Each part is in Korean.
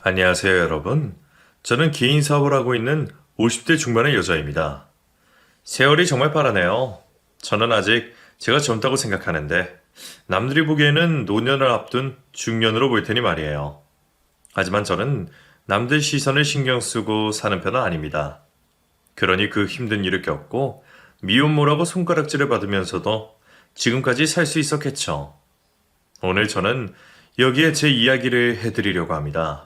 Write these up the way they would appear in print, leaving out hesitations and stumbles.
안녕하세요, 여러분. 저는 개인 사업을 하고 있는 50대 중반의 여자입니다. 세월이 정말 빠르네요. 저는 아직 제가 젊다고 생각하는데 남들이 보기에는 노년을 앞둔 중년으로 보일 테니 말이에요. 하지만 저는 남들 시선을 신경 쓰고 사는 편은 아닙니다. 그러니 그 힘든 일을 겪고 미혼모라고 손가락질을 받으면서도 지금까지 살 수 있었겠죠. 오늘 저는 여기에 제 이야기를 해드리려고 합니다.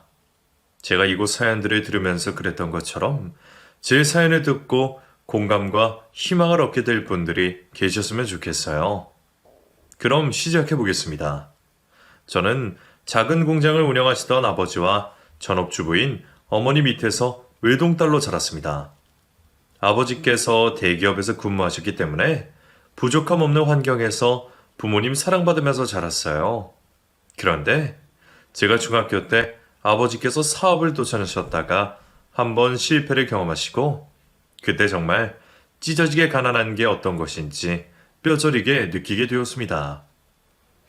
제가 이곳 사연들을 들으면서 그랬던 것처럼 제 사연을 듣고 공감과 희망을 얻게 될 분들이 계셨으면 좋겠어요. 그럼 시작해 보겠습니다. 저는 작은 공장을 운영하시던 아버지와 전업주부인 어머니 밑에서 외동딸로 자랐습니다. 아버지께서 대기업에서 근무하셨기 때문에 부족함 없는 환경에서 부모님 사랑받으면서 자랐어요. 그런데 제가 중학교 때 아버지께서 사업을 도전하셨다가 한번 실패를 경험하시고 그때 정말 찢어지게 가난한 게 어떤 것인지 뼈저리게 느끼게 되었습니다.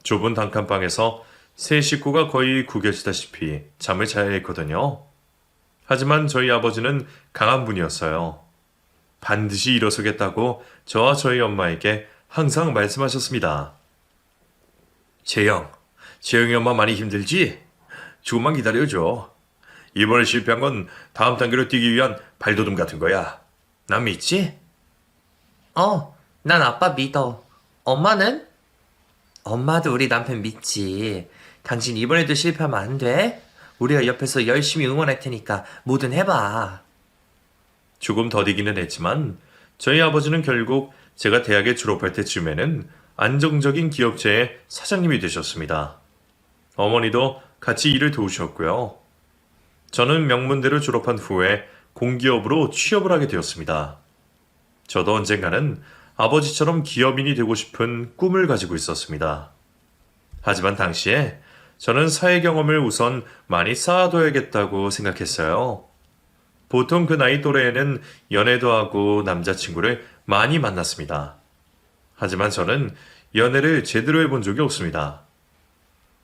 좁은 단칸방에서 세 식구가 거의 구겨지다시피 잠을 자야 했거든요. 하지만 저희 아버지는 강한 분이었어요. 반드시 일어서겠다고 저와 저희 엄마에게 항상 말씀하셨습니다. 재영이 엄마 많이 힘들지? 조금만 기다려줘. 이번에 실패한 건 다음 단계로 뛰기 위한 발돋움 같은 거야. 난 믿지? 난 아빠 믿어. 엄마는? 엄마도 우리 남편 믿지. 당신 이번에도 실패하면 안 돼. 우리가 옆에서 열심히 응원할 테니까 뭐든 해봐. 조금 더디기는 했지만 저희 아버지는 결국 제가 대학에 졸업할 때쯤에는 안정적인 기업체의 사장님이 되셨습니다. 어머니도 같이 일을 도우셨고요. 저는 명문대를 졸업한 후에 공기업으로 취업을 하게 되었습니다. 저도 언젠가는 아버지처럼 기업인이 되고 싶은 꿈을 가지고 있었습니다. 하지만 당시에 저는 사회 경험을 우선 많이 쌓아둬야겠다고 생각했어요. 보통 그 나이 또래에는 연애도 하고 남자친구를 많이 만났습니다. 하지만 저는 연애를 제대로 해본 적이 없습니다.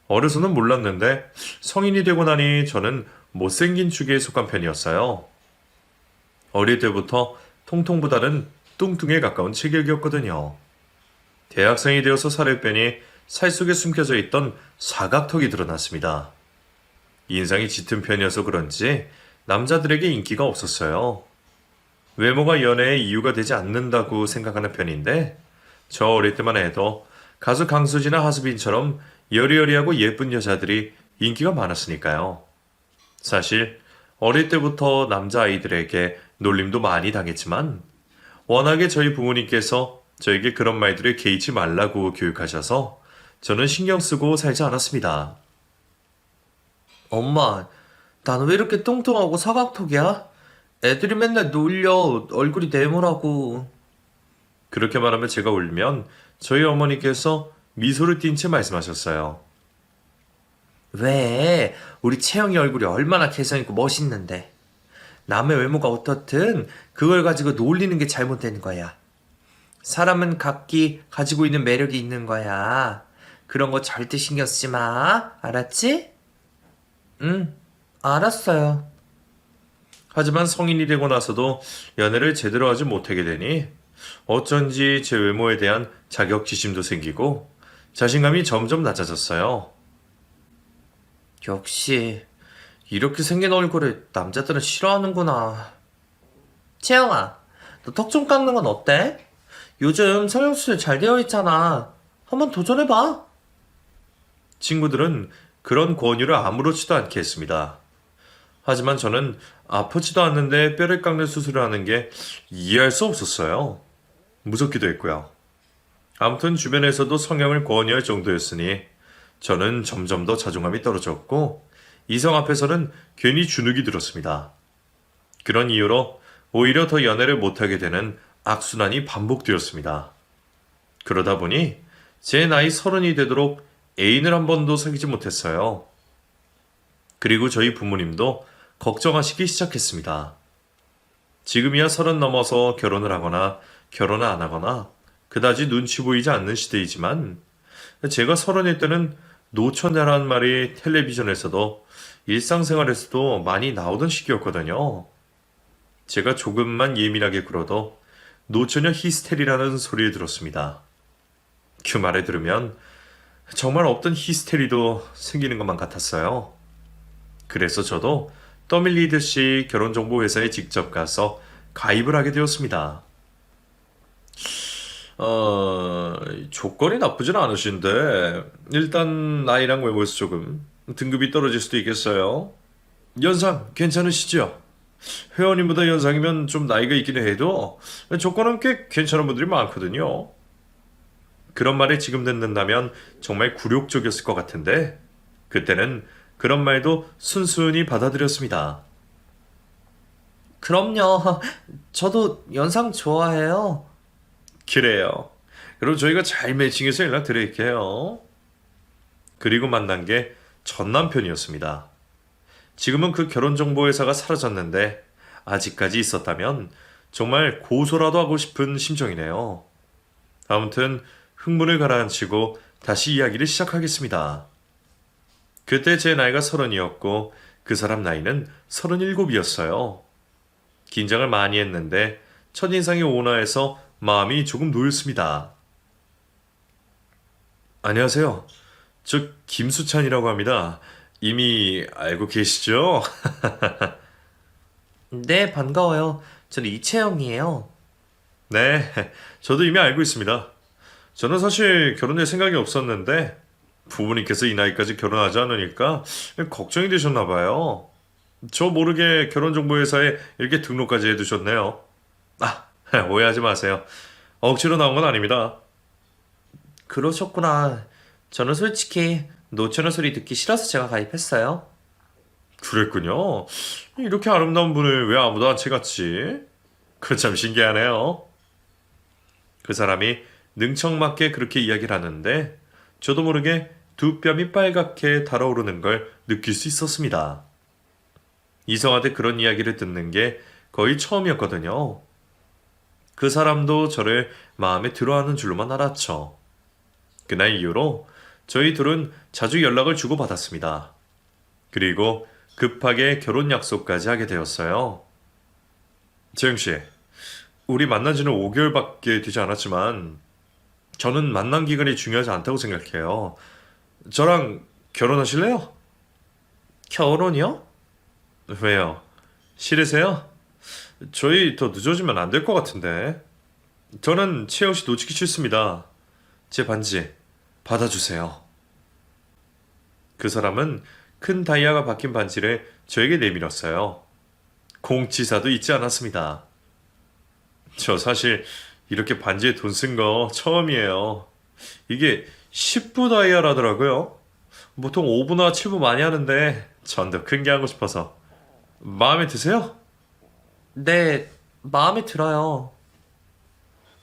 어려서는 몰랐는데 성인이 되고 나니 저는 못생긴 축에 속한 편이었어요. 어릴 때부터 통통보다는 뚱뚱에 가까운 체격이었거든요. 대학생이 되어서 살을 빼니 살 속에 숨겨져 있던 사각턱이 드러났습니다. 인상이 짙은 편이어서 그런지 남자들에게 인기가 없었어요. 외모가 연애의 이유가 되지 않는다고 생각하는 편인데 저 어릴 때만 해도 가수 강수지나 하수빈처럼 여리여리하고 예쁜 여자들이 인기가 많았으니까요. 사실 어릴 때부터 남자아이들에게 놀림도 많이 당했지만 워낙에 저희 부모님께서 저에게 그런 말들을 개의치 말라고 교육하셔서 저는 신경 쓰고 살지 않았습니다. 엄마, 나는 왜 이렇게 뚱뚱하고 사각턱이야? 애들이 맨날 놀려. 얼굴이 네모라고. 그렇게 말하며 제가 울면 저희 어머니께서 미소를 띤 채 말씀하셨어요. 왜? 우리 채영이 얼굴이 얼마나 개성있고 멋있는데. 남의 외모가 어떻든 그걸 가지고 놀리는 게 잘못된 거야. 사람은 각기 가지고 있는 매력이 있는 거야. 그런 거 절대 신경 쓰지 마. 알았지? 응, 알았어요. 하지만 성인이 되고 나서도 연애를 제대로 하지 못하게 되니 어쩐지 제 외모에 대한 자격지심도 생기고 자신감이 점점 낮아졌어요. 역시 이렇게 생긴 얼굴을 남자들은 싫어하는구나. 채영아, 너 턱 좀 깎는 건 어때? 요즘 성형수술 잘 되어 있잖아. 한번 도전해봐. 친구들은 그런 권유를 아무렇지도 않게 했습니다. 하지만 저는 아프지도 않는데 뼈를 깎는 수술을 하는 게 이해할 수 없었어요. 무섭기도 했고요. 아무튼 주변에서도 성형을 권유할 정도였으니 저는 점점 더 자존감이 떨어졌고 이성 앞에서는 괜히 주눅이 들었습니다. 그런 이유로 오히려 더 연애를 못하게 되는 악순환이 반복되었습니다. 그러다 보니 제 나이 30이 되도록 애인을 한 번도 사귀지 못했어요. 그리고 저희 부모님도 걱정하시기 시작했습니다. 지금이야 30 넘어서 결혼을 하거나 결혼을 안 하거나 그다지 눈치 보이지 않는 시대이지만 제가 30일 때는 노처녀라는 말이 텔레비전에서도 일상생활에서도 많이 나오던 시기였거든요. 제가 조금만 예민하게 굴어도 노처녀 히스테리라는 소리를 들었습니다. 그 말을 들으면 정말 없던 히스테리도 생기는 것만 같았어요. 그래서 저도 떠밀리듯이 결혼정보회사에 직접 가서 가입을 하게 되었습니다. 조건이 나쁘진 않으신데 일단 나이랑 외모에서 조금 등급이 떨어질 수도 있겠어요. 연상 괜찮으시죠? 회원님보다 연상이면 좀 나이가 있기는 해도 조건은 꽤 괜찮은 분들이 많거든요. 그런 말을 지금 듣는다면 정말 굴욕적이었을 것 같은데 그때는 그런 말도 순순히 받아들였습니다. 그럼요. 저도 연상 좋아해요. 그래요. 그럼 저희가 잘 매칭해서 연락드릴게요. 그리고 만난 게 전 남편이었습니다. 지금은 그 결혼정보회사가 사라졌는데 아직까지 있었다면 정말 고소라도 하고 싶은 심정이네요. 아무튼 흥분을 가라앉히고 다시 이야기를 시작하겠습니다. 그때 제 나이가 30이었고 그 사람 나이는 37이었어요. 긴장을 많이 했는데 첫인상이 온화해서 마음이 조금 놓였습니다. 안녕하세요. 저 김수찬이라고 합니다. 이미 알고 계시죠? 네, 반가워요. 저는 이채영이에요. 네, 저도 이미 알고 있습니다. 저는 사실 결혼할 생각이 없었는데 부모님께서 이 나이까지 결혼하지 않으니까 걱정이 되셨나 봐요. 저 모르게 결혼정보회사에 이렇게 등록까지 해두셨네요. 아, 오해하지 마세요. 억지로 나온 건 아닙니다. 그러셨구나. 저는 솔직히 노처녀 소리 듣기 싫어서 제가 가입했어요. 그랬군요. 이렇게 아름다운 분을 왜 아무도 안 채갔지? 그 참 신기하네요. 그 사람이 능청맞게 그렇게 이야기를 하는데 저도 모르게 두 뺨이 빨갛게 달아오르는 걸 느낄 수 있었습니다. 이성한테 그런 이야기를 듣는 게 거의 처음이었거든요. 그 사람도 저를 마음에 들어하는 줄로만 알았죠. 그날 이후로 저희 둘은 자주 연락을 주고받았습니다. 그리고 급하게 결혼 약속까지 하게 되었어요. 재영씨, 우리 만난 지는 5개월밖에 되지 않았지만 저는 만난 기간이 중요하지 않다고 생각해요. 저랑 결혼하실래요? 결혼이요? 왜요? 싫으세요? 저희 더 늦어지면 안 될 것 같은데. 저는 채영씨 놓치기 싫습니다. 제 반지 받아주세요. 그 사람은 큰 다이아가 박힌 반지를 저에게 내밀었어요. 공치사도 잊지 않았습니다. 저 사실 이렇게 반지에 돈 쓴 거 처음이에요. 이게 10부 다이아라더라고요. 보통 5부나 7부 많이 하는데 전 더 큰 게 하고 싶어서. 마음에 드세요? 네, 마음에 들어요.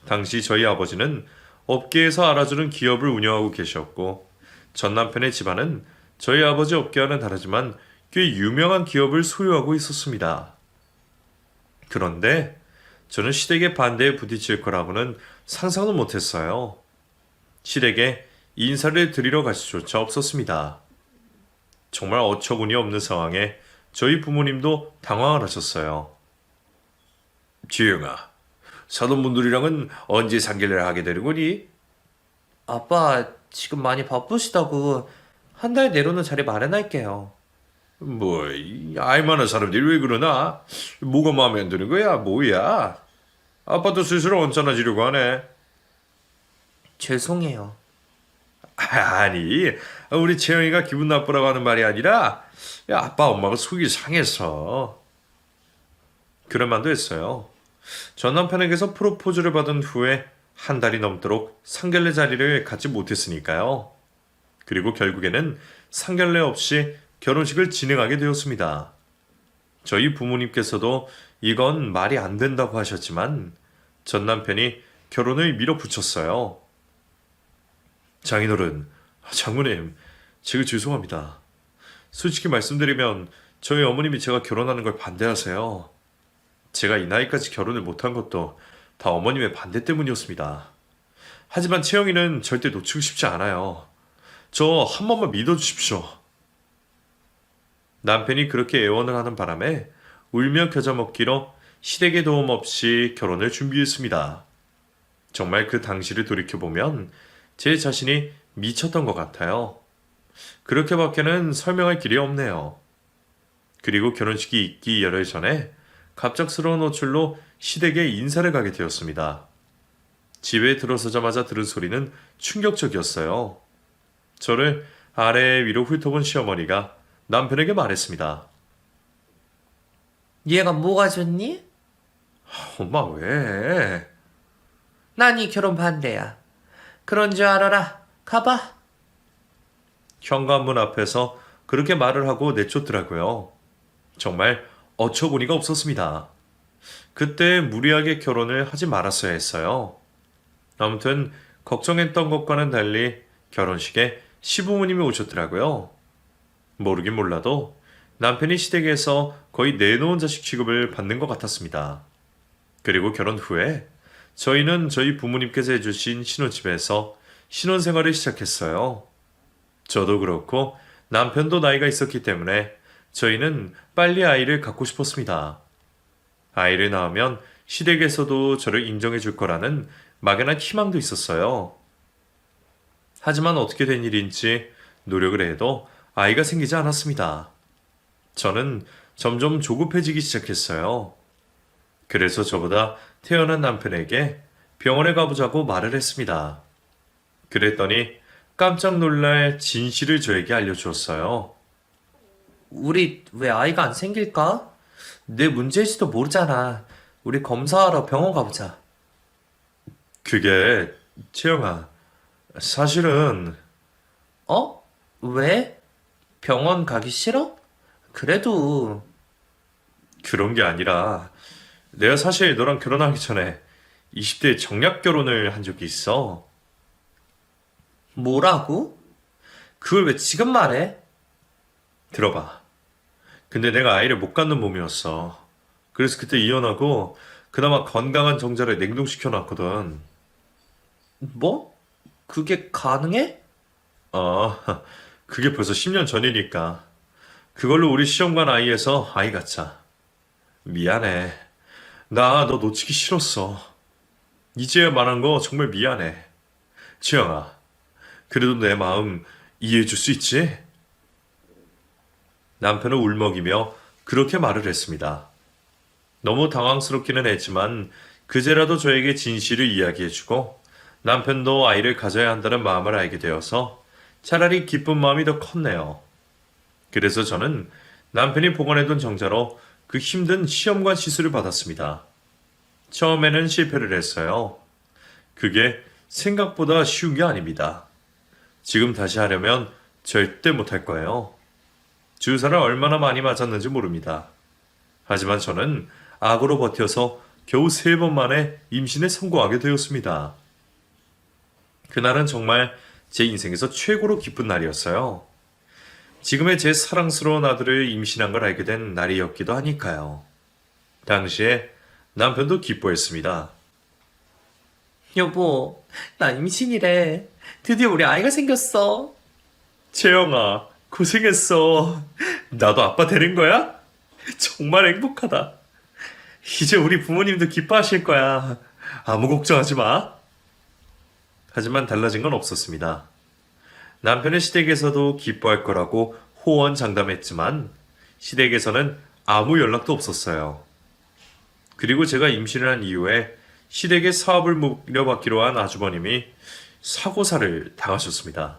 당시 저희 아버지는 업계에서 알아주는 기업을 운영하고 계셨고 전 남편의 집안은 저희 아버지 업계와는 다르지만 꽤 유명한 기업을 소유하고 있었습니다. 그런데 저는 시댁의 반대에 부딪힐 거라고는 상상도 못했어요. 시댁에 인사를 드리러 갈 수조차 없었습니다. 정말 어처구니 없는 상황에 저희 부모님도 당황을 하셨어요. 지영아, 사돈분들이랑은 언제 상견례를 하게 되는 거니? 아빠, 지금 많이 바쁘시다고 한 달 내로는 자리 마련할게요. 뭐, 이 알만한 사람들이 왜 그러나? 뭐가 마음에 안 드는 거야? 뭐야? 아빠도 슬슬 언짢아지려고 하네. 죄송해요. 아니, 우리 채영이가 기분 나쁘라고 하는 말이 아니라, 야, 아빠 엄마가 속이 상해서. 그럴 만도 했어요. 전 남편에게서 프로포즈를 받은 후에 한 달이 넘도록 상견례 자리를 갖지 못했으니까요. 그리고 결국에는 상견례 없이 결혼식을 진행하게 되었습니다. 저희 부모님께서도 이건 말이 안 된다고 하셨지만 전 남편이 결혼을 밀어붙였어요. 장인어른, 장모님, 제가 죄송합니다. 솔직히 말씀드리면 저희 어머님이 제가 결혼하는 걸 반대하세요. 제가 이 나이까지 결혼을 못한 것도 다 어머님의 반대 때문이었습니다. 하지만 채영이는 절대 놓치고 싶지 않아요. 저 한 번만 믿어주십시오. 남편이 그렇게 애원을 하는 바람에 울며 겨자 먹기로 시댁의 도움 없이 결혼을 준비했습니다. 정말 그 당시를 돌이켜보면 제 자신이 미쳤던 것 같아요. 그렇게밖에는 설명할 길이 없네요. 그리고 결혼식이 있기 열흘 전에 갑작스러운 호출로 시댁에 인사를 가게 되었습니다. 집에 들어서자마자 들은 소리는 충격적이었어요. 저를 아래 위로 훑어본 시어머니가 남편에게 말했습니다. 얘가 뭐가 좋니? 엄마 왜? 난 이 결혼 반대야. 그런 줄 알아라. 가봐. 현관문 앞에서 그렇게 말을 하고 내쫓더라고요. 정말 어처구니가 없었습니다. 그때 무리하게 결혼을 하지 말았어야 했어요. 아무튼 걱정했던 것과는 달리 결혼식에 시부모님이 오셨더라고요. 모르긴 몰라도 남편이 시댁에서 거의 내놓은 자식 취급을 받는 것 같았습니다. 그리고 결혼 후에 저희는 저희 부모님께서 해주신 신혼집에서 신혼생활을 시작했어요. 저도 그렇고 남편도 나이가 있었기 때문에 저희는 빨리 아이를 갖고 싶었습니다. 아이를 낳으면 시댁에서도 저를 인정해 줄 거라는 막연한 희망도 있었어요. 하지만 어떻게 된 일인지 노력을 해도 아이가 생기지 않았습니다. 저는 점점 조급해지기 시작했어요. 그래서 저보다 태어난 남편에게 병원에 가보자고 말을 했습니다. 그랬더니 깜짝 놀랄 진실을 저에게 알려주었어요. 우리 왜 아이가 안 생길까? 내 문제일지도 모르잖아. 우리 검사하러 병원 가보자. 그게 채영아, 사실은 어? 왜? 병원 가기 싫어? 그래도 그런 게 아니라 내가 사실 너랑 결혼하기 전에 20대 정략 결혼을 한 적이 있어. 뭐라고? 그걸 왜 지금 말해? 들어봐. 근데 내가 아이를 못 갖는 몸이었어. 그래서 그때 이혼하고 그나마 건강한 정자를 냉동시켜 놨거든. 뭐? 그게 가능해? 아, 그게 벌써 10년 전이니까. 그걸로 우리 시험관 아이에서 아이 갖자. 미안해. 나 너 놓치기 싫었어. 이제야 말한 거 정말 미안해. 지영아, 그래도 내 마음 이해해 줄 수 있지? 남편은 울먹이며 그렇게 말을 했습니다. 너무 당황스럽기는 했지만 그제라도 저에게 진실을 이야기해주고 남편도 아이를 가져야 한다는 마음을 알게 되어서 차라리 기쁜 마음이 더 컸네요. 그래서 저는 남편이 보관해둔 정자로 그 힘든 시험관 시술을 받았습니다. 처음에는 실패를 했어요. 그게 생각보다 쉬운 게 아닙니다. 지금 다시 하려면 절대 못할 거예요. 주사를 얼마나 많이 맞았는지 모릅니다. 하지만 저는 악으로 버텨서 겨우 3번 만에 임신에 성공하게 되었습니다. 그날은 정말 제 인생에서 최고로 기쁜 날이었어요. 지금의 제 사랑스러운 아들을 임신한 걸 알게 된 날이었기도 하니까요. 당시에 남편도 기뻐했습니다. 여보, 나 임신이래. 드디어 우리 아이가 생겼어. 채영아, 고생했어. 나도 아빠 되는 거야? 정말 행복하다. 이제 우리 부모님도 기뻐하실 거야. 아무 걱정하지 마. 하지만 달라진 건 없었습니다. 남편의 시댁에서도 기뻐할 거라고 호언장담했지만 시댁에서는 아무 연락도 없었어요. 그리고 제가 임신을 한 이후에 시댁의 사업을 물려받기로 한 아주버님이 사고사를 당하셨습니다.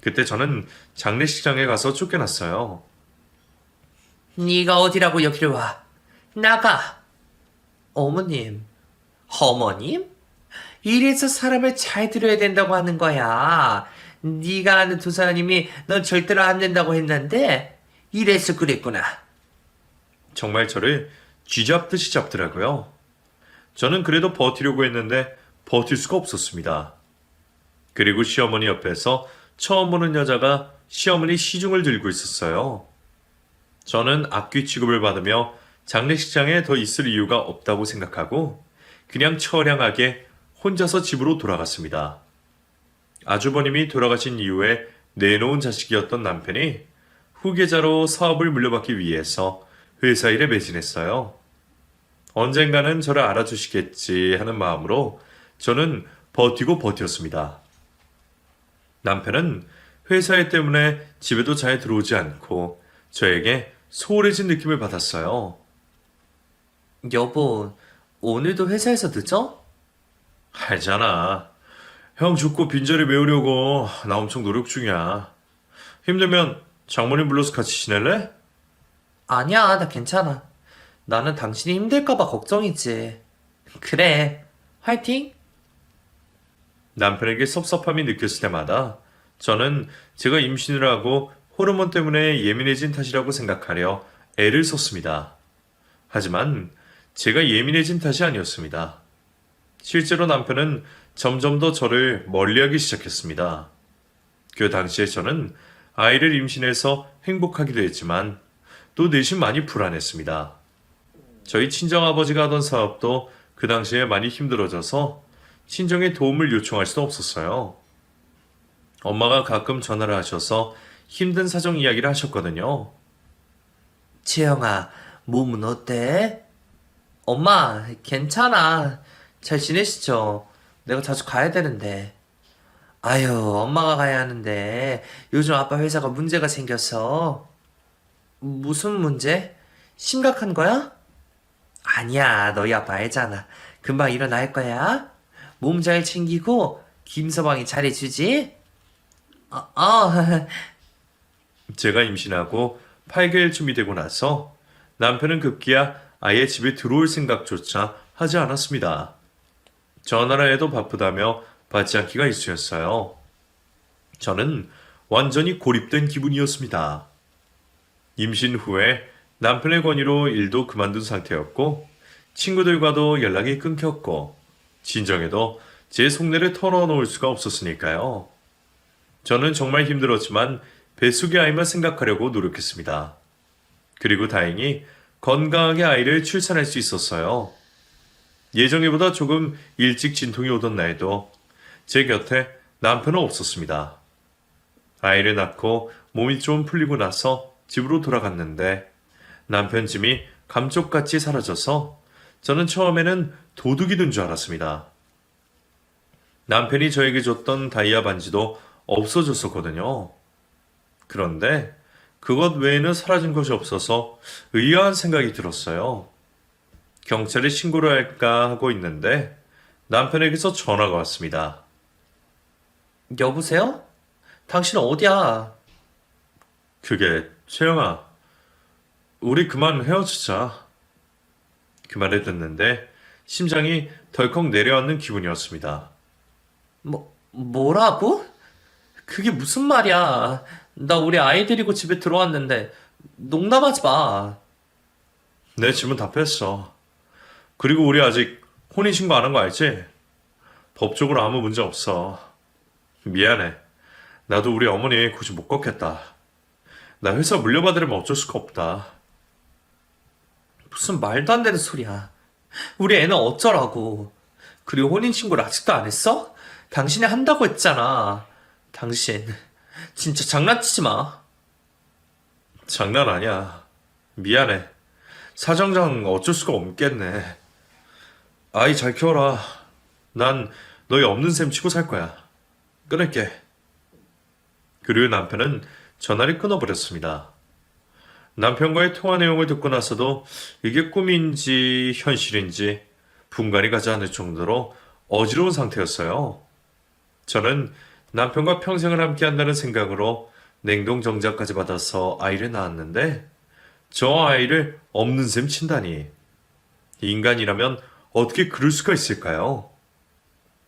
그때 저는 장례식장에 가서 쫓겨났어요. 네가 어디라고 여기를 와? 나가. 어머님. 어머님? 이래서 사람을 잘 들어야 된다고 하는 거야. 네가 아는 두 사람이 넌 절대로 안 된다고 했는데 이래서 그랬구나. 정말 저를 쥐잡듯이 잡더라고요. 저는 그래도 버티려고 했는데 버틸 수가 없었습니다. 그리고 시어머니 옆에서 처음 보는 여자가 시어머니 시중을 들고 있었어요. 저는 악귀 취급을 받으며 장례식장에 더 있을 이유가 없다고 생각하고 그냥 처량하게 혼자서 집으로 돌아갔습니다. 아주버님이 돌아가신 이후에 내놓은 자식이었던 남편이 후계자로 사업을 물려받기 위해서 회사 일에 매진했어요. 언젠가는 저를 알아주시겠지 하는 마음으로 저는 버티고 버텼습니다. 남편은 회사 일 때문에 집에도 잘 들어오지 않고 저에게 소홀해진 느낌을 받았어요. 여보, 오늘도 회사에서 늦어? 알잖아. 형 죽고 빈자리 메우려고 나 엄청 노력 중이야. 힘들면 장모님 불러서 같이 지낼래? 아니야, 나 괜찮아. 나는 당신이 힘들까봐 걱정이지. 그래, 화이팅! 남편에게 섭섭함이 느꼈을 때마다 저는 제가 임신을 하고 호르몬 때문에 예민해진 탓이라고 생각하려 애를 썼습니다. 하지만 제가 예민해진 탓이 아니었습니다. 실제로 남편은 점점 더 저를 멀리하기 시작했습니다. 그 당시에 저는 아이를 임신해서 행복하기도 했지만 또 내심 많이 불안했습니다. 저희 친정아버지가 하던 사업도 그 당시에 많이 힘들어져서 친정의 도움을 요청할 수도 없었어요. 엄마가 가끔 전화를 하셔서 힘든 사정 이야기를 하셨거든요. 지영아, 몸은 어때? 엄마, 괜찮아. 잘 지내시죠? 내가 자주 가야 되는데. 아유, 엄마가 가야 하는데 요즘 아빠 회사가 문제가 생겨서. 무슨 문제? 심각한 거야? 아니야, 너희 아빠 알잖아. 금방 일어날 거야. 몸 잘 챙기고 김서방이 잘해주지? 제가 임신하고 8개월쯤이 되고 나서 남편은 급기야 아예 집에 들어올 생각조차 하지 않았습니다. 전화를 해도 바쁘다며 받지 않기가 일쑤였어요. 저는 완전히 고립된 기분이었습니다. 임신 후에 남편의 권유로 일도 그만둔 상태였고 친구들과도 연락이 끊겼고 진정해도 제 속내를 털어놓을 수가 없었으니까요. 저는 정말 힘들었지만 뱃속의 아이만 생각하려고 노력했습니다. 그리고 다행히 건강하게 아이를 출산할 수 있었어요. 예정보다 조금 일찍 진통이 오던 날도 제 곁에 남편은 없었습니다. 아이를 낳고 몸이 좀 풀리고 나서 집으로 돌아갔는데 남편 짐이 감쪽같이 사라져서 저는 처음에는 도둑이 든 줄 알았습니다. 남편이 저에게 줬던 다이아 반지도 없어졌었거든요. 그런데 그것 외에는 사라진 것이 없어서 의아한 생각이 들었어요. 경찰에 신고를 할까 하고 있는데 남편에게서 전화가 왔습니다. 여보세요? 당신 어디야? 그게 채영아, 우리 그만 헤어지자. 그 말을 듣는데 심장이 덜컥 내려앉는 기분이었습니다. 뭐라고? 그게 무슨 말이야? 나 우리 아이 데리고 집에 들어왔는데 농담하지 마. 내 짐은 다 뺐어. 그리고 우리 아직 혼인신고 안 한 거 알지? 법적으로 아무 문제 없어. 미안해. 나도 우리 어머니 굳이 못 걷겠다. 나 회사 물려받으려면 어쩔 수가 없다. 무슨 말도 안 되는 소리야. 우리 애는 어쩌라고. 그리고 혼인신고를 아직도 안 했어? 당신이 한다고 했잖아. 당신 진짜 장난치지 마. 장난 아니야. 미안해. 사정상 어쩔 수가 없겠네. 아이 잘 키워라. 난 너희 없는 셈 치고 살 거야. 끊을게. 그리고 남편은 전화를 끊어버렸습니다. 남편과의 통화 내용을 듣고 나서도 이게 꿈인지 현실인지 분간이 가지 않을 정도로 어지러운 상태였어요. 저는 남편과 평생을 함께 한다는 생각으로 냉동 정자까지 받아서 아이를 낳았는데 저 아이를 없는 셈 친다니. 인간이라면 어떻게 그럴 수가 있을까요?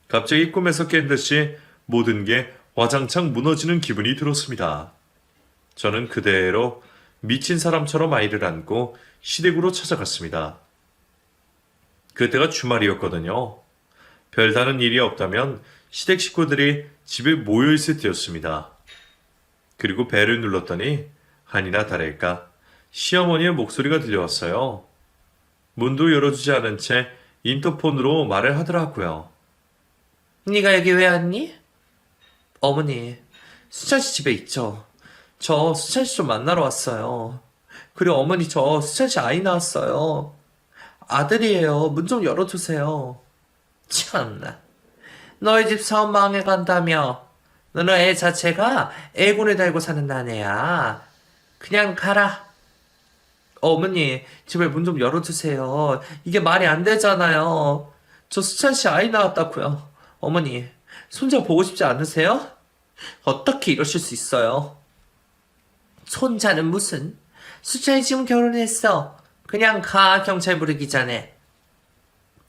갑자기 꿈에서 깬 듯이 모든 게 와장창 무너지는 기분이 들었습니다. 저는 그대로 미친 사람처럼 아이를 안고 시댁으로 찾아갔습니다. 그때가 주말이었거든요. 별다른 일이 없다면 시댁 식구들이 집에 모여있을 때였습니다. 그리고 벨을 눌렀더니 아니나 다를까 시어머니의 목소리가 들려왔어요. 문도 열어주지 않은 채 인터폰으로 말을 하더라고요. 네가 여기 왜 왔니? 어머니, 수찬 씨 집에 있죠? 저 수찬 씨 좀 만나러 왔어요. 그리고 어머니 저 수찬 씨 아이 낳았어요. 아들이에요. 문 좀 열어주세요. 참나. 너희 집 사업 망해간다며. 너는 애 자체가 애군에 달고 사는 나네야. 그냥 가라. 어머니, 제발 문 좀 열어주세요. 이게 말이 안 되잖아요. 저 수찬 씨 아이 낳았다고요. 어머니, 손자 보고 싶지 않으세요? 어떻게 이러실 수 있어요? 손자는 무슨? 수찬이 지금 결혼했어. 그냥 가, 경찰 부르기 전에.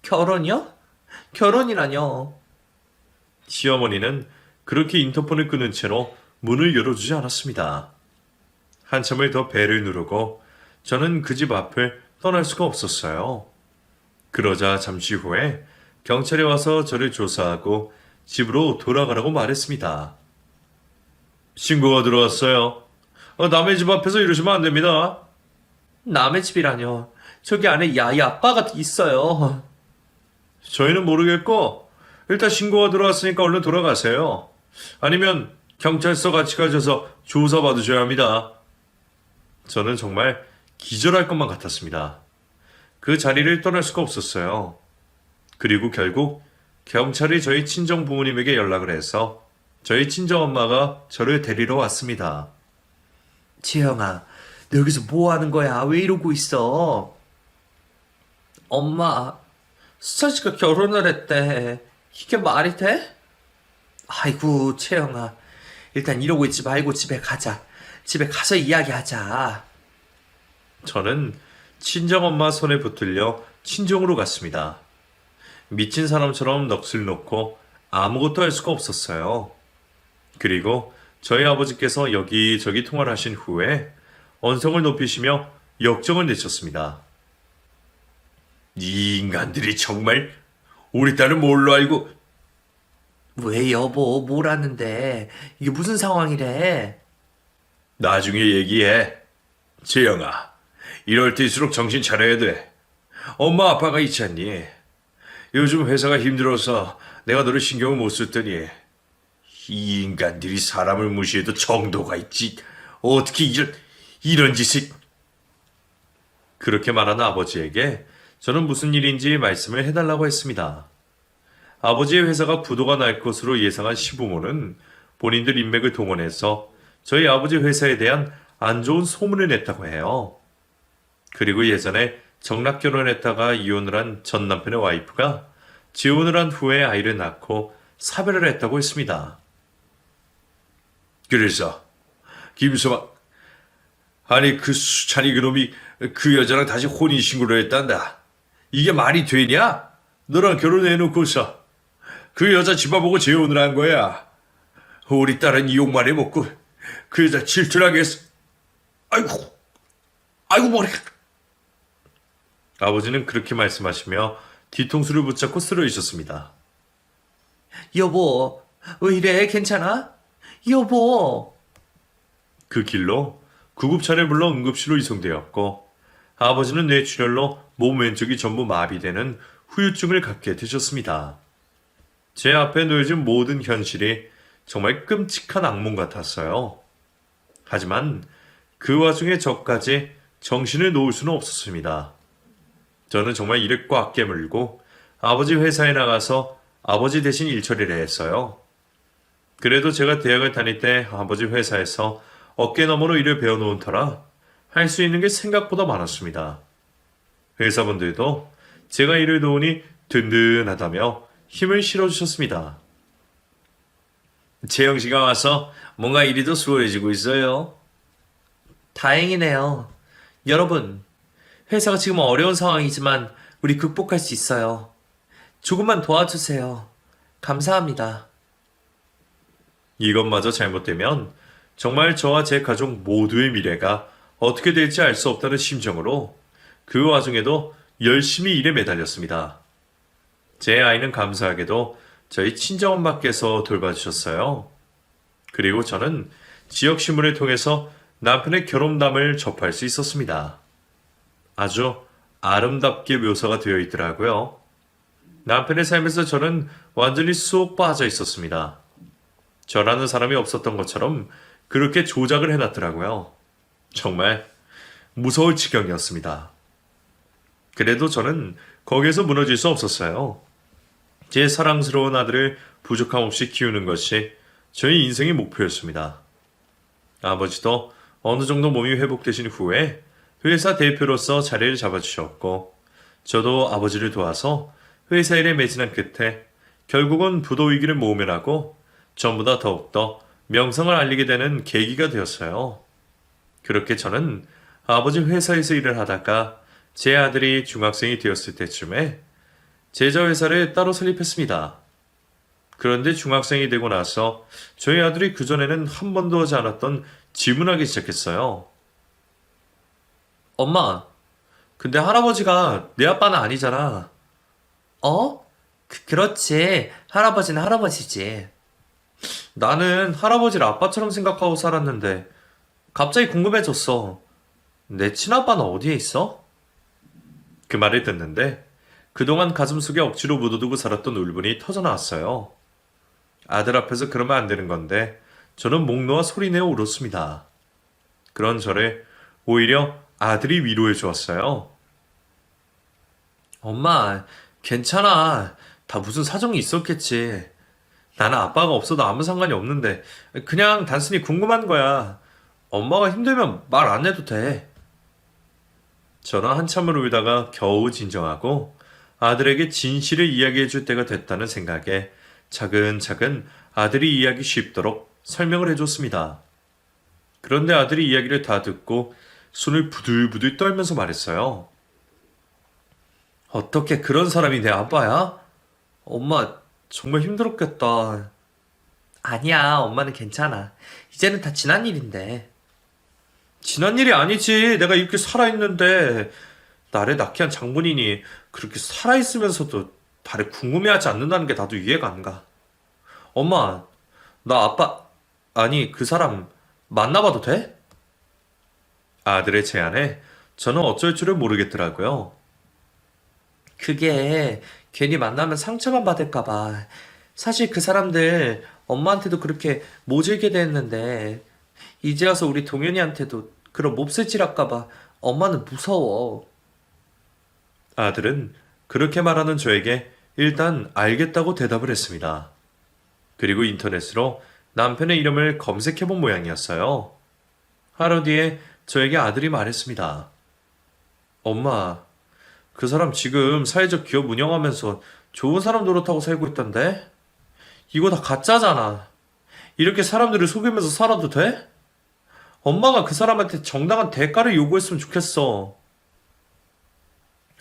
결혼이요? 결혼이라뇨. 시어머니는 그렇게 인터폰을 끊은 채로 문을 열어주지 않았습니다. 한참을 더 벨을 누르고 저는 그 집 앞을 떠날 수가 없었어요. 그러자 잠시 후에 경찰이 와서 저를 조사하고 집으로 돌아가라고 말했습니다. 신고가 들어왔어요. 남의 집 앞에서 이러시면 안 됩니다. 남의 집이라뇨. 저기 안에 야이 아빠가 있어요. 저희는 모르겠고 일단 신고가 들어왔으니까 얼른 돌아가세요. 아니면 경찰서 같이 가셔서 조사받으셔야 합니다. 저는 정말 기절할 것만 같았습니다. 그 자리를 떠날 수가 없었어요. 그리고 결국 경찰이 저희 친정 부모님에게 연락을 해서 저희 친정엄마가 저를 데리러 왔습니다. 지영아, 너 여기서 뭐 하는 거야? 왜 이러고 있어? 엄마, 수찬 씨가 결혼을 했대. 이게 말이 돼? 아이고, 채영아. 일단 이러고 있지 말고 집에 가자. 집에 가서 이야기하자. 저는 친정엄마 손에 붙들려 친정으로 갔습니다. 미친 사람처럼 넋을 놓고 아무것도 할 수가 없었어요. 그리고 저희 아버지께서 여기저기 통화를 하신 후에 언성을 높이시며 역정을 내셨습니다. 이 인간들이 정말 우리 딸을 뭘로 알고. 왜 여보, 뭐라는데? 이게 무슨 상황이래? 나중에 얘기해. 재영아, 이럴 때일수록 정신 차려야 돼. 엄마 아빠가 있잖니. 요즘 회사가 힘들어서 내가 너를 신경을 못 썼더니 이 인간들이 사람을 무시해도 정도가 있지. 어떻게 이런 짓을. 그렇게 말하는 아버지에게 저는 무슨 일인지 말씀을 해달라고 했습니다. 아버지의 회사가 부도가 날 것으로 예상한 시부모는 본인들 인맥을 동원해서 저희 아버지 회사에 대한 안 좋은 소문을 냈다고 해요. 그리고 예전에 정락 결혼했다가 이혼을 한 전 남편의 와이프가 재혼을 한 후에 아이를 낳고 사별을 했다고 했습니다. 그래서 김수만, 아니 그 수찬이 그놈이 그 여자랑 다시 혼인신고를 했단다. 이게 말이 되냐? 너랑 결혼해놓고서 그 여자 집어보고 재혼을 한 거야. 우리 딸은 이용만 해먹고 그 여자 질투나게 했어. 아이고 머리가. 아버지는 그렇게 말씀하시며 뒤통수를 붙잡고 쓰러지셨습니다. 여보, 왜 이래? 괜찮아? 여보. 그 길로 구급차를 불러 응급실로 이송되었고 아버지는 뇌출혈로 몸 왼쪽이 전부 마비되는 후유증을 갖게 되셨습니다. 제 앞에 놓여진 모든 현실이 정말 끔찍한 악몽 같았어요. 하지만 그 와중에 저까지 정신을 놓을 수는 없었습니다. 저는 정말 이를 꽉 깨물고 아버지 회사에 나가서 아버지 대신 일 처리를 했어요. 그래도 제가 대학을 다닐 때 아버지 회사에서 어깨 너머로 일을 배워놓은 터라 할 수 있는 게 생각보다 많았습니다. 회사분들도 제가 일을 도우니 든든하다며 힘을 실어주셨습니다. 재영 씨가 와서 뭔가 일이 더 수월해지고 있어요. 다행이네요. 여러분, 회사가 지금 어려운 상황이지만 우리 극복할 수 있어요. 조금만 도와주세요. 감사합니다. 이것마저 잘못되면 정말 저와 제 가족 모두의 미래가 어떻게 될지 알 수 없다는 심정으로 그 와중에도 열심히 일에 매달렸습니다. 제 아이는 감사하게도 저희 친정엄마께서 돌봐주셨어요. 그리고 저는 지역신문을 통해서 남편의 결혼담을 접할 수 있었습니다. 아주 아름답게 묘사가 되어 있더라고요. 남편의 삶에서 저는 완전히 쏙 빠져 있었습니다. 저라는 사람이 없었던 것처럼 그렇게 조작을 해놨더라고요. 정말 무서울 지경이었습니다. 그래도 저는 거기에서 무너질 수 없었어요. 제 사랑스러운 아들을 부족함 없이 키우는 것이 저희 인생의 목표였습니다. 아버지도 어느 정도 몸이 회복되신 후에 회사 대표로서 자리를 잡아주셨고, 저도 아버지를 도와서 회사 일에 매진한 끝에 결국은 부도 위기를 모면하고 전보다 더욱더 명성을 알리게 되는 계기가 되었어요. 그렇게 저는 아버지 회사에서 일을 하다가 제 아들이 중학생이 되었을 때쯤에 제자 회사를 따로 설립했습니다. 그런데 중학생이 되고 나서 저희 아들이 그전에는 한 번도 하지 않았던 질문하기 시작했어요. 엄마, 근데 할아버지가 내 아빠는 아니잖아. 어? 그렇지. 할아버지는 할아버지지. 나는 할아버지를 아빠처럼 생각하고 살았는데 갑자기 궁금해졌어. 내 친아빠는 어디에 있어? 그 말을 듣는데 그동안 가슴속에 억지로 묻어두고 살았던 울분이 터져나왔어요. 아들 앞에서 그러면 안 되는 건데 저는 목 놓아 소리내어 울었습니다. 그런 저를 오히려 아들이 위로해 주었어요. 엄마, 괜찮아. 다 무슨 사정이 있었겠지. 나는 아빠가 없어도 아무 상관이 없는데 그냥 단순히 궁금한 거야. 엄마가 힘들면 말 안 해도 돼. 저는 한참을 울다가 겨우 진정하고 아들에게 진실을 이야기해 줄 때가 됐다는 생각에 차근차근 아들이 이해하기 쉽도록 설명을 해줬습니다. 그런데 아들이 이야기를 다 듣고 손을 부들부들 떨면서 말했어요. 어떻게 그런 사람이 내 아빠야? 엄마 정말 힘들었겠다. 아니야, 엄마는 괜찮아. 이제는 다 지난 일인데. 지난 일이 아니지. 내가 이렇게 살아있는데 나를 낳게 한 장본인이 그렇게 살아있으면서도 나를 궁금해하지 않는다는 게 나도 이해가 안 가. 엄마, 나 아빠, 아니 그 사람 만나봐도 돼? 아들의 제안에 저는 어쩔 줄을 모르겠더라고요. 그게 괜히 만나면 상처만 받을까 봐. 사실 그 사람들 엄마한테도 그렇게 모질게 대했는데 이제 와서 우리 동현이한테도 그런 몹쓸짓 할까 봐 엄마는 무서워. 아들은 그렇게 말하는 저에게 일단 알겠다고 대답을 했습니다. 그리고 인터넷으로 남편의 이름을 검색해본 모양이었어요. 하루 뒤에 저에게 아들이 말했습니다. 엄마, 그 사람 지금 사회적 기업 운영하면서 좋은 사람 노릇하고 살고 있던데? 이거 다 가짜잖아. 이렇게 사람들을 속이면서 살아도 돼? 엄마가 그 사람한테 정당한 대가를 요구했으면 좋겠어.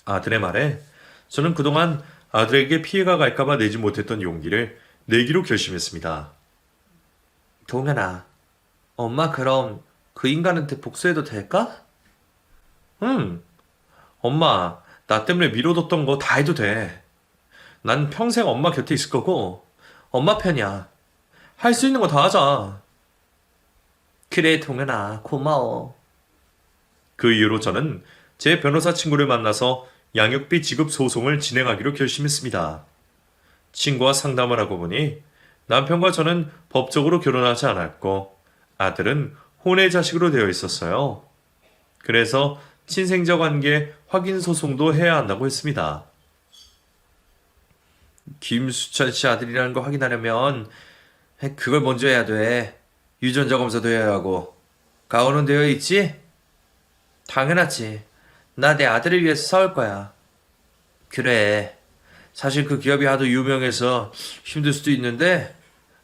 아들의 말에 저는 그동안 아들에게 피해가 갈까봐 내지 못했던 용기를 내기로 결심했습니다. 동현아, 엄마 그럼 그 인간한테 복수해도 될까? 응. 엄마, 나 때문에 미뤄뒀던 거 다 해도 돼. 난 평생 엄마 곁에 있을 거고 엄마 편이야. 할 수 있는 거 다 하자. 그래, 동현아, 고마워. 그 이후로 저는 제 변호사 친구를 만나서 양육비 지급 소송을 진행하기로 결심했습니다. 친구와 상담을 하고 보니 남편과 저는 법적으로 결혼하지 않았고 아들은 혼외 자식으로 되어 있었어요. 그래서 친생자 관계 확인 소송도 해야 한다고 했습니다. 김수찬 씨 아들이라는 거 확인하려면 그걸 먼저 해야 돼. 유전자 검사도 해야 하고. 가오는 되어 있지? 당연하지. 나 내 아들을 위해서 싸울 거야. 그래. 사실 그 기업이 하도 유명해서 힘들 수도 있는데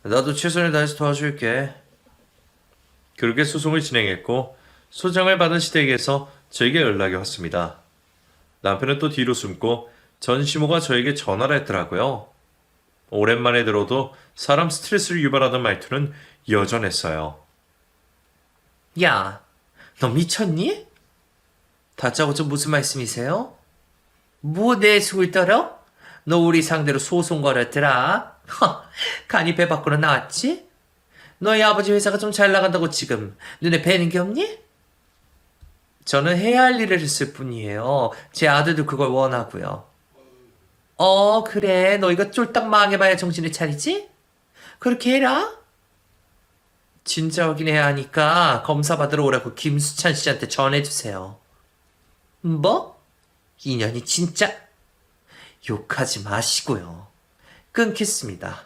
나도 최선을 다해서 도와줄게. 그렇게 소송을 진행했고 소장을 받은 시댁에서 저에게 연락이 왔습니다. 남편은 또 뒤로 숨고 전시모가 저에게 전화를 했더라고요. 오랜만에 들어도 사람 스트레스를 유발하던 말투는 여전했어요. 야, 너 미쳤니? 다짜고짜 무슨 말씀이세요? 뭐 내 속을 떨어? 너 우리 상대로 소송 걸었더라. 간이 배 밖으로 나왔지? 너희 아버지 회사가 좀 잘 나간다고 지금 눈에 뵈는 게 없니? 저는 해야 할 일을 했을 뿐이에요. 제 아들도 그걸 원하고요. 그래. 너 이거 쫄딱 망해봐야 정신을 차리지? 그렇게 해라. 진짜 확인해야 하니까 검사 받으러 오라고 김수찬 씨한테 전해주세요. 뭐? 인연이 진짜? 욕하지 마시고요. 끊겠습니다.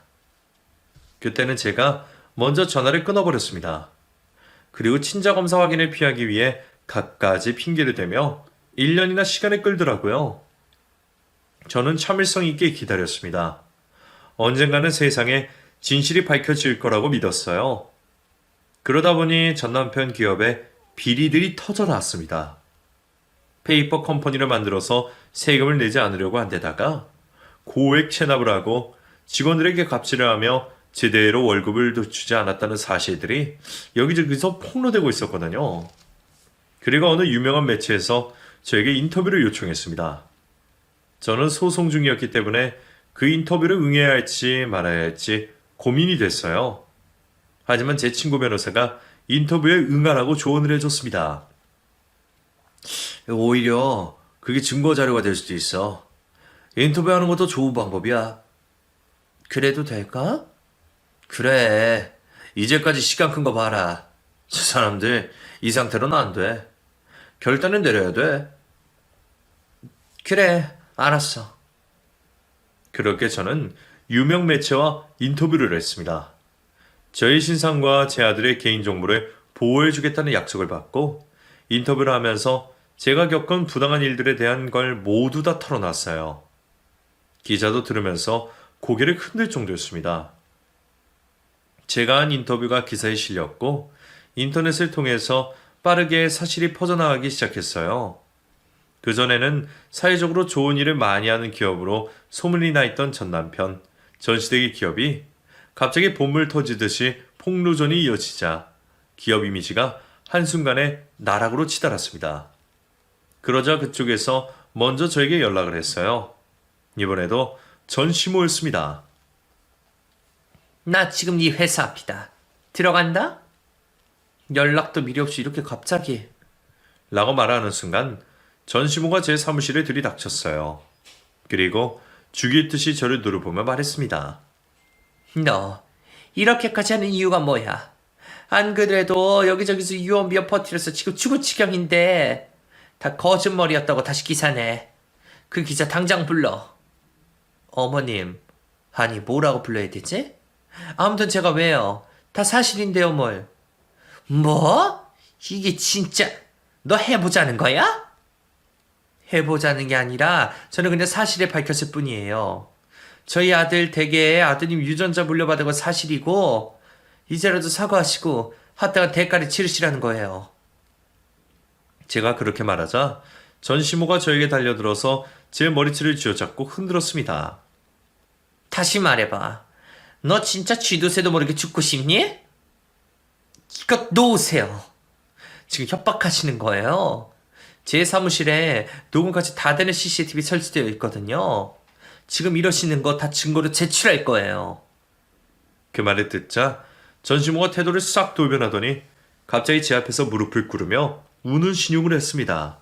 그때는 제가 먼저 전화를 끊어버렸습니다. 그리고 친자 검사 확인을 피하기 위해 갖가지 핑계를 대며 1년이나 시간을 끌더라고요. 저는 참을성 있게 기다렸습니다. 언젠가는 세상에 진실이 밝혀질 거라고 믿었어요. 그러다 보니 전 남편 기업에 비리들이 터져 나왔습니다. 페이퍼 컴퍼니를 만들어서 세금을 내지 않으려고 한 데다가 고액 체납을 하고 직원들에게 갑질을 하며 제대로 월급을 주지 않았다는 사실들이 여기저기서 폭로되고 있었거든요. 그리고 어느 유명한 매체에서 저에게 인터뷰를 요청했습니다. 저는 소송 중이었기 때문에 그 인터뷰를 응해야 할지 말아야 할지 고민이 됐어요. 하지만 제 친구 변호사가 인터뷰에 응하라고 조언을 해줬습니다. 오히려 그게 증거 자료가 될 수도 있어. 인터뷰하는 것도 좋은 방법이야. 그래도 될까? 그래. 이제까지 시간 큰 거 봐라. 저 사람들 이 상태로는 안 돼. 결단은 내려야 돼. 그래, 알았어. 그렇게 저는 유명 매체와 인터뷰를 했습니다. 저희 신상과 제 아들의 개인정보를 보호해주겠다는 약속을 받고 인터뷰를 하면서 제가 겪은 부당한 일들에 대한 걸 모두 다 털어놨어요. 기자도 들으면서 고개를 흔들 정도였습니다. 제가 한 인터뷰가 기사에 실렸고 인터넷을 통해서 빠르게 사실이 퍼져나가기 시작했어요. 그전에는 사회적으로 좋은 일을 많이 하는 기업으로 소문이 나 있던 전 남편, 전시대기 기업이 갑자기 본물 터지듯이 폭로전이 이어지자 기업 이미지가 한순간에 나락으로 치달았습니다. 그러자 그쪽에서 먼저 저에게 연락을 했어요. 이번에도 전시모였습니다. 나 지금 네 회사 앞이다. 들어간다? 연락도 미리 없이 이렇게 갑자기. 라고 말하는 순간 전시모가 제 사무실에 들이닥쳤어요. 그리고 죽이듯이 저를 노려보며 말했습니다. 너 이렇게까지 하는 이유가 뭐야? 안 그래도 여기저기서 유언비어 퍼뜨려서 지금 죽을 지경인데 다 거짓말이었다고 다시 기사내. 그 기자 당장 불러. 어머님, 아니 뭐라고 불러야 되지? 아무튼 제가 왜요? 다 사실인데요 뭘. 뭐? 이게 진짜 너 해보자는 거야? 해보자는 게 아니라 저는 그냥 사실을 밝혔을 뿐이에요. 저희 아들 댁에 아드님 유전자 물려받은 건 사실이고 이제라도 사과하시고 하다가 대가를 치르시라는 거예요. 제가 그렇게 말하자 전시모가 저에게 달려들어서 제 머리채를 쥐어잡고 흔들었습니다. 다시 말해봐. 너 진짜 쥐도 새도 모르게 죽고 싶니? 이것 놓으세요. 지금 협박하시는 거예요. 제 사무실에 녹음까지 다 되는 CCTV 설치되어 있거든요. 지금 이러시는 거 다 증거로 제출할 거예요. 그 말을 듣자 전시모가 태도를 싹 돌변하더니 갑자기 제 앞에서 무릎을 꿇으며 우는 신용을 했습니다.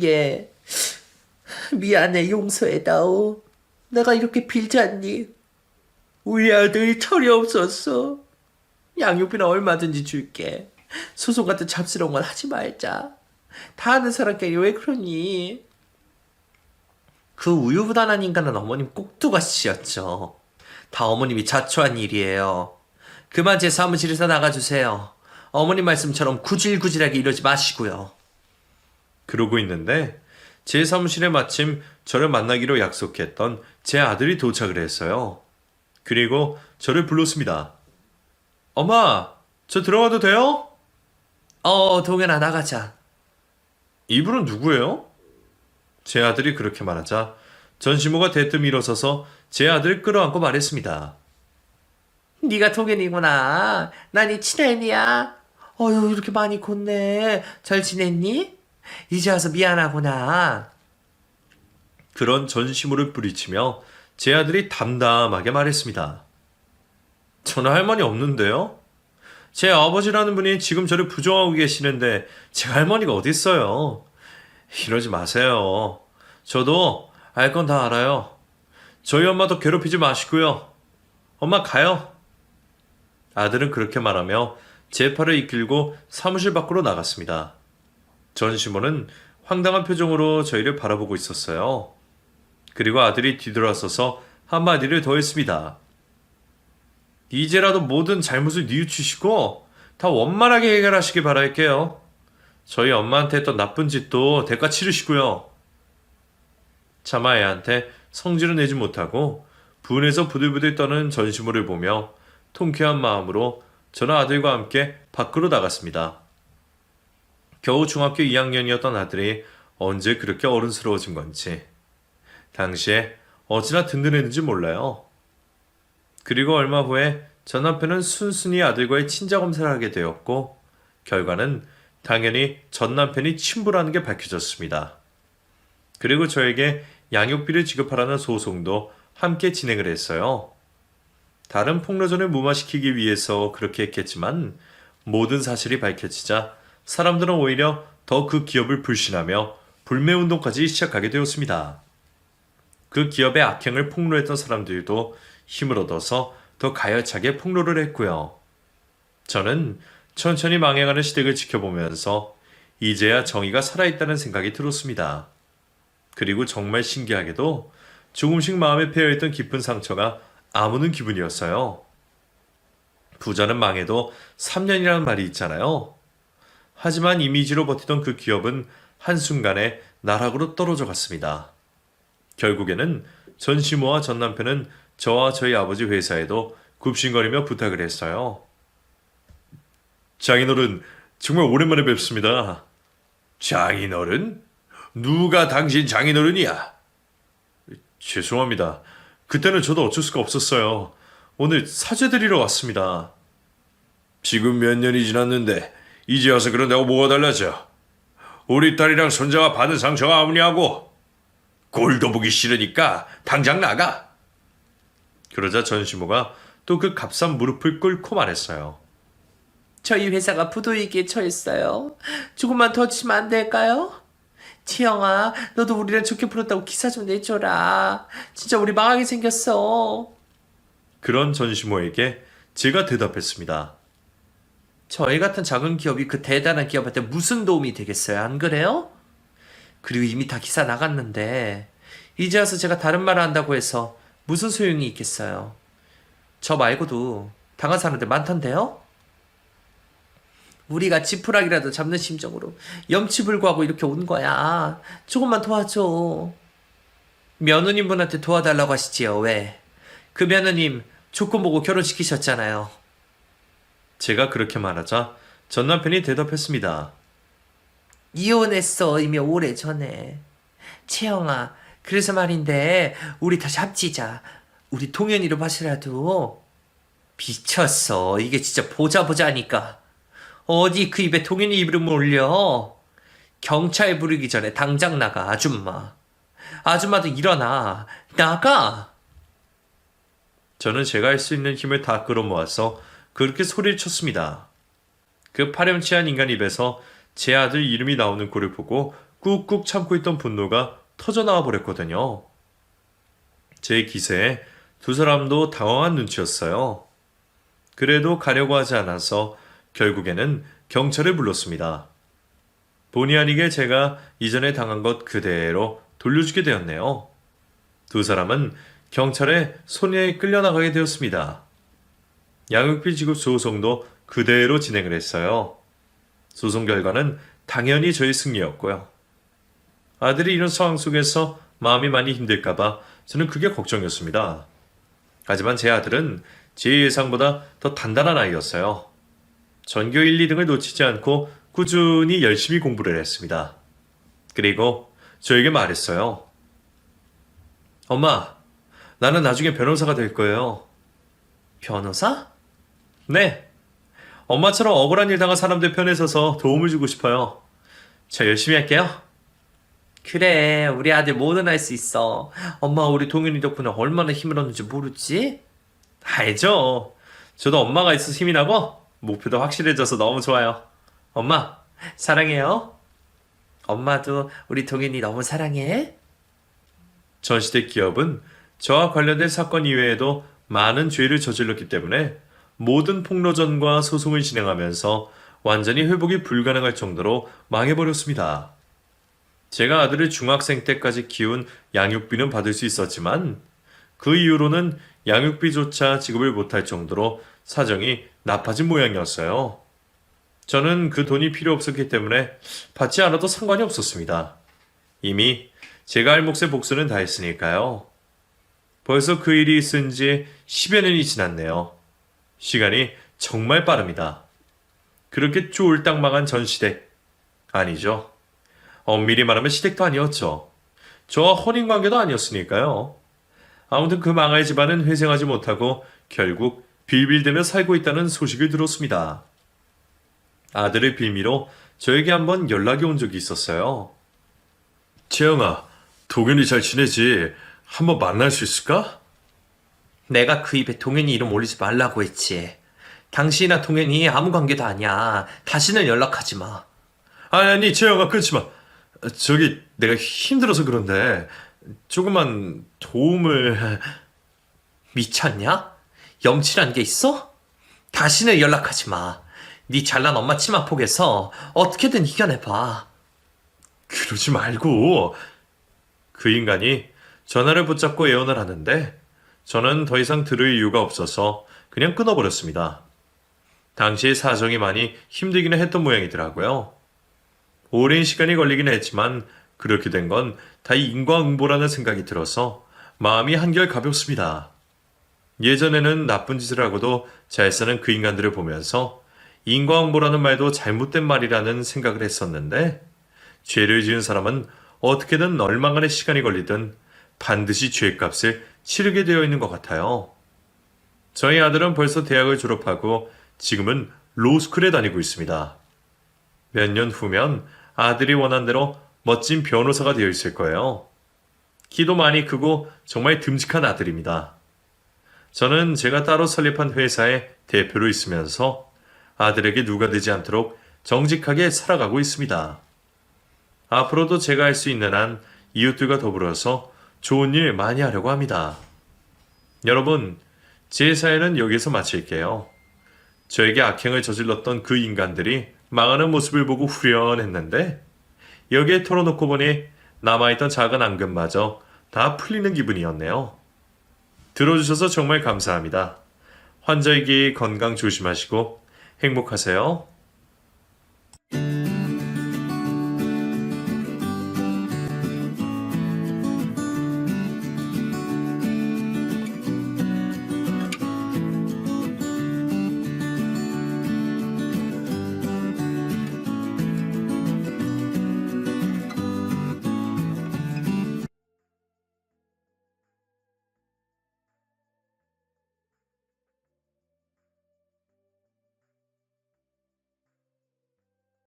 예, 미안해 용서해다오. 내가 이렇게 빌잖니. 우리 아들이 철이 없었어. 양육비는 얼마든지 줄게. 소송 같은 잡스러운 건 하지 말자. 다 아는 사람끼리 왜 그러니? 그 우유부단한 인간은 어머님 꼭두가시였죠. 다 어머님이 자초한 일이에요. 그만 제 사무실에서 나가주세요. 어머님 말씀처럼 구질구질하게 이러지 마시고요. 그러고 있는데 제 사무실에 마침 저를 만나기로 약속했던 제 아들이 도착을 했어요. 그리고 저를 불렀습니다. 엄마, 저 들어가도 돼요? 동현아 나가자. 이분은 누구예요? 제 아들이 그렇게 말하자 전시모가 대뜸 일어서서 제 아들을 끌어안고 말했습니다. 네가 동현이구나. 난 네 친애인이야. 어휴 이렇게 많이 컸네. 잘 지냈니? 이제 와서 미안하구나. 그런 전시모를 뿌리치며 제 아들이 담담하게 말했습니다. 저는 할머니 없는데요? 제 아버지라는 분이 지금 저를 부정하고 계시는데 제 할머니가 어디 있어요? 이러지 마세요. 저도 알 건 다 알아요. 저희 엄마도 괴롭히지 마시고요. 엄마 가요. 아들은 그렇게 말하며 제 팔을 이끌고 사무실 밖으로 나갔습니다. 전시모는 황당한 표정으로 저희를 바라보고 있었어요. 그리고 아들이 뒤돌아서서 한마디를 더 했습니다. 이제라도 모든 잘못을 뉘우치시고 다 원만하게 해결하시길 바랄게요. 저희 엄마한테 했던 나쁜 짓도 대가 치르시고요. 차마 애한테 성질을 내지 못하고 분해서 부들부들 떠는 전시모를 보며 통쾌한 마음으로 저는 아들과 함께 밖으로 나갔습니다. 겨우 중학교 2학년이었던 아들이 언제 그렇게 어른스러워진 건지, 당시에 어찌나 든든했는지 몰라요. 그리고 얼마 후에 전 남편은 순순히 아들과의 친자 검사를 하게 되었고, 결과는 당연히 전 남편이 친부라는 게 밝혀졌습니다. 그리고 저에게 양육비를 지급하라는 소송도 함께 진행을 했어요. 다른 폭로전을 무마시키기 위해서 그렇게 했겠지만 모든 사실이 밝혀지자 사람들은 오히려 더 그 기업을 불신하며 불매운동까지 시작하게 되었습니다. 그 기업의 악행을 폭로했던 사람들도 힘을 얻어서 더 가열차게 폭로를 했고요. 저는 천천히 망해가는 시댁을 지켜보면서 이제야 정의가 살아있다는 생각이 들었습니다. 그리고 정말 신기하게도 조금씩 마음에 패여있던 깊은 상처가 아무는 기분이었어요. 부자는 망해도 3년이라는 말이 있잖아요. 하지만 이미지로 버티던 그 기업은 한순간에 나락으로 떨어져 갔습니다. 결국에는 전시모와 전 남편은 저와 저희 아버지 회사에도 굽신거리며 부탁을 했어요. 장인어른, 정말 오랜만에 뵙습니다. 장인어른? 누가 당신 장인어른이야? 죄송합니다. 그때는 저도 어쩔 수가 없었어요. 오늘 사죄드리러 왔습니다. 지금 몇 년이 지났는데 이제 와서 그런다고 뭐가 달라져? 우리 딸이랑 손자가 받은 상처가 아무냐고? 꼴도 보기 싫으니까 당장 나가. 그러자 전시모가 또 그 값싼 무릎을 꿇고 말했어요. 저희 회사가 부도위기에 처했어요. 조금만 더 치면 안 될까요? 지영아, 너도 우리랑 좋게 풀었다고 기사 좀 내줘라. 진짜 우리 망하게 생겼어. 그런 전시모에게 제가 대답했습니다. 저희 같은 작은 기업이 그 대단한 기업한테 무슨 도움이 되겠어요? 안 그래요? 그리고 이미 다 기사 나갔는데 이제 와서 제가 다른 말을 한다고 해서 무슨 소용이 있겠어요? 저 말고도 당한 사람들 많던데요? 우리가 지푸라기라도 잡는 심정으로 염치불구하고 이렇게 온 거야. 조금만 도와줘. 며느님분한테 도와달라고 하시지요. 왜? 그 며느님 조건 보고 결혼시키셨잖아요. 제가 그렇게 말하자 전 남편이 대답했습니다. 이혼했어. 이미 오래전에. 채영아, 그래서 말인데 우리 다시 합치자. 우리 동현이로 봐서라도. 미쳤어. 이게 진짜 보자 하니까. 어디 그 입에 동현이 이름을 올려. 경찰 부르기 전에 당장 나가. 아줌마. 아줌마도 일어나. 나가. 저는 제가 할 수 있는 힘을 다 끌어모아서 그렇게 소리를 쳤습니다. 그 파렴치한 인간 입에서 제 아들 이름이 나오는 꼴을 보고 꾹꾹 참고 있던 분노가 터져나와 버렸거든요. 제 기세에 두 사람도 당황한 눈치였어요. 그래도 가려고 하지 않아서 결국에는 경찰을 불렀습니다. 본의 아니게 제가 이전에 당한 것 그대로 돌려주게 되었네요. 두 사람은 경찰에 손에 끌려나가게 되었습니다. 양육비 지급 소송도 그대로 진행을 했어요. 소송 결과는 당연히 저의 승리였고요. 아들이 이런 상황 속에서 마음이 많이 힘들까봐 저는 그게 걱정이었습니다. 하지만 제 아들은 제 예상보다 더 단단한 아이였어요. 전교 1, 2등을 놓치지 않고 꾸준히 열심히 공부를 했습니다. 그리고 저에게 말했어요. 엄마, 나는 나중에 변호사가 될 거예요. 변호사? 네. 엄마처럼 억울한 일 당한 사람들 편에 서서 도움을 주고 싶어요. 저 열심히 할게요. 그래, 우리 아들 뭐든 할 수 있어. 엄마 우리 동현이 덕분에 얼마나 힘을 얻는지 모르지? 알죠. 저도 엄마가 있어서 힘이 나고 목표도 확실해져서 너무 좋아요. 엄마, 사랑해요. 엄마도 우리 동현이 너무 사랑해. 전시대 기업은 저와 관련된 사건 이외에도 많은 죄를 저질렀기 때문에 모든 폭로전과 소송을 진행하면서 완전히 회복이 불가능할 정도로 망해버렸습니다. 제가 아들을 중학생 때까지 키운 양육비는 받을 수 있었지만 그 이후로는 양육비조차 지급을 못할 정도로 사정이 나빠진 모양이었어요. 저는 그 돈이 필요 없었기 때문에 받지 않아도 상관이 없었습니다. 이미 제가 할 몫의 복수는 다 했으니까요. 벌써 그 일이 있은 지 10여 년이 지났네요. 시간이 정말 빠릅니다. 그렇게 쫄딱 망한 전 시댁. 아니죠. 엄밀히 말하면 시댁도 아니었죠. 저와 혼인관계도 아니었으니까요. 아무튼 그 망할 집안은 회생하지 못하고 결국 빌빌대며 살고 있다는 소식을 들었습니다. 아들의 빌미로 저에게 한번 연락이 온 적이 있었어요. 채영아, 동현이 잘 지내지? 한번 만날 수 있을까? 내가 그 입에 동현이 이름 올리지 말라고 했지. 당신이나 동현이 아무 관계도 아니야. 다시는 연락하지 마. 아니, 채영아, 그렇지 마. 저기, 내가 힘들어서 그런데, 조금만 도움을... 미쳤냐? 염치란 게 있어? 다시는 연락하지 마. 네 잘난 엄마 치마폭에서 어떻게든 이겨내봐. 그러지 말고. 그 인간이 전화를 붙잡고 애원을 하는데, 저는 더 이상 들을 이유가 없어서 그냥 끊어버렸습니다. 당시에 사정이 많이 힘들기는 했던 모양이더라고요. 오랜 시간이 걸리긴 했지만 그렇게 된 건 다 인과응보라는 생각이 들어서 마음이 한결 가볍습니다. 예전에는 나쁜 짓을 하고도 잘 사는 그 인간들을 보면서 인과응보라는 말도 잘못된 말이라는 생각을 했었는데 죄를 지은 사람은 어떻게든 얼마간의 시간이 걸리든 반드시 죄값을 치르게 되어 있는 것 같아요. 저희 아들은 벌써 대학을 졸업하고 지금은 로스쿨에 다니고 있습니다. 몇 년 후면 아들이 원한 대로 멋진 변호사가 되어 있을 거예요. 키도 많이 크고 정말 듬직한 아들입니다. 저는 제가 따로 설립한 회사의 대표로 있으면서 아들에게 누가 되지 않도록 정직하게 살아가고 있습니다. 앞으로도 제가 할 수 있는 한 이웃들과 더불어서 좋은 일 많이 하려고 합니다. 여러분, 제 사연은 여기서 마칠게요. 저에게 악행을 저질렀던 그 인간들이 망하는 모습을 보고 후련했는데 여기에 털어놓고 보니 남아있던 작은 앙금마저 다 풀리는 기분이었네요. 들어주셔서 정말 감사합니다. 환절기 건강 조심하시고 행복하세요.